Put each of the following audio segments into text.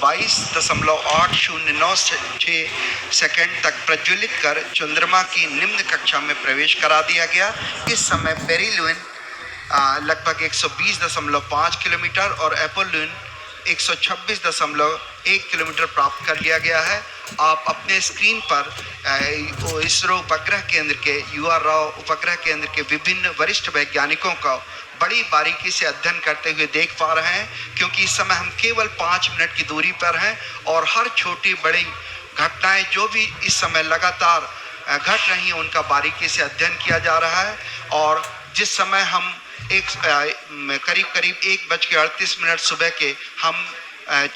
22.809 second तक प्रज्वलित कर चंद्रमा की निम्न कक्षा में प्रवेश करा दिया गया। इस समय पेरिलुइन लगभग 120.5 किलोमीटर और एपोलुइन 126.1 किलोमीटर प्राप्त कर लिया गया है। आप अपने स्क्रीन पर इसरो उपग्रह केंद्र के UR राव उपग्रह केंद्र के विभिन्न वरिष्ठ वैज्ञानिकों का बड़ी बारीकी से अध्ययन करते हुए देख पा रहे हैं, क्योंकि इस समय हम केवल 5 मिनट की दूरी पर हैं और हर छोटी बड़ी घटनाएं जो भी इस समय लगातार घट रही हैं उनका बारीकी से अध्ययन किया जा रहा है। और जिस समय हम करीब 1:38 सुबह के हम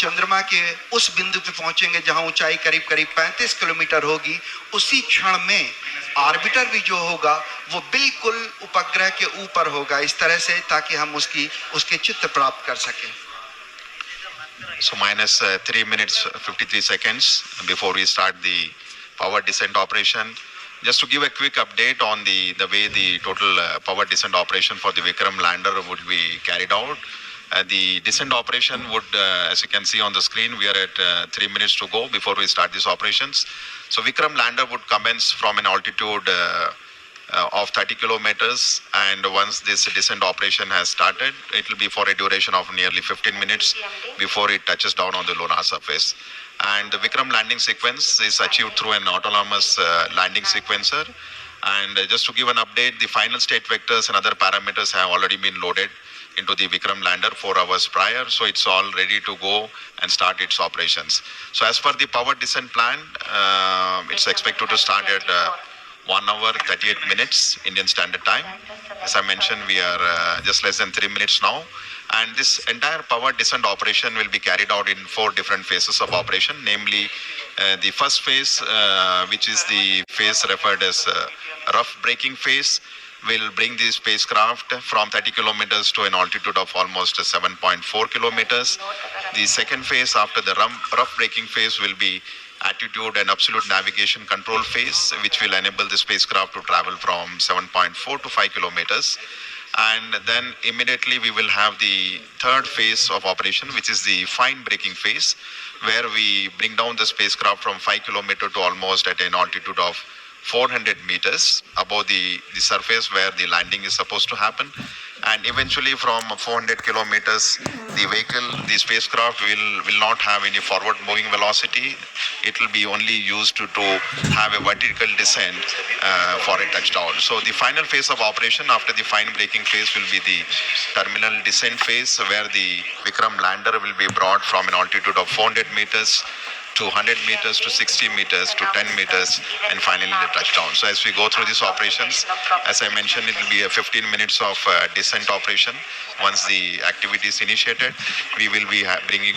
चंद्रमा के उस बिंदु पे पहुंचेंगे जहां ऊंचाई करीब 35 किलोमीटर होगी, उसी क्षण में ऑर्बिटर भी जो होगा वो बिल्कुल उपग्रह के ऊपर होगा, इस तरह से ताकि हम उसके चित्र प्राप्त कर सकें। So minus 3 minutes 53 seconds before we start the power descent operation. Just to give a quick update on the way the total power descent operation for the Vikram lander would be carried out. The descent operation would, as you can see on the screen, we are at 3 minutes to go before we start these operations. So Vikram lander would commence from an altitude of 30 kilometers, and once this descent operation has started, it will be for a duration of nearly 15 minutes before it touches down on the lunar surface. And the Vikram landing sequence is achieved through an autonomous landing sequencer. And just to give an update, the final state vectors and other parameters have already been loaded into the Vikram lander 4 hours prior, so it's all ready to go and start its operations. So as per the power descent plan, it's expected to start at 1 hour 38 minutes Indian Standard Time. As I mentioned, we are just less than 3 minutes now. And this entire power descent operation will be carried out in 4 different phases of operation, namely the first phase, which is the phase referred as rough braking phase, will bring the spacecraft from 30 kilometers to an altitude of almost 7.4 kilometers. The second phase after the rough braking phase will be attitude and absolute navigation control phase, which will enable the spacecraft to travel from 7.4 to 5 kilometers. And then immediately we will have the third phase of operation, which is the fine braking phase, where we bring down the spacecraft from 5 kilometers to almost at an altitude of 400 meters above the surface where the landing is supposed to happen. And eventually from 400 kilometers, the spacecraft will not have any forward moving velocity. It will be only used to have a vertical descent for a touchdown. So the final phase of operation after the fine braking phase will be the terminal descent phase, where the Vikram lander will be brought from an altitude of 400 meters to 100 meters to 60 meters to 10 meters and finally the touchdown. So as we go through these operations, as I mentioned, it will be a 15 minutes of descent operation. Once the activity is initiated, we will be bringing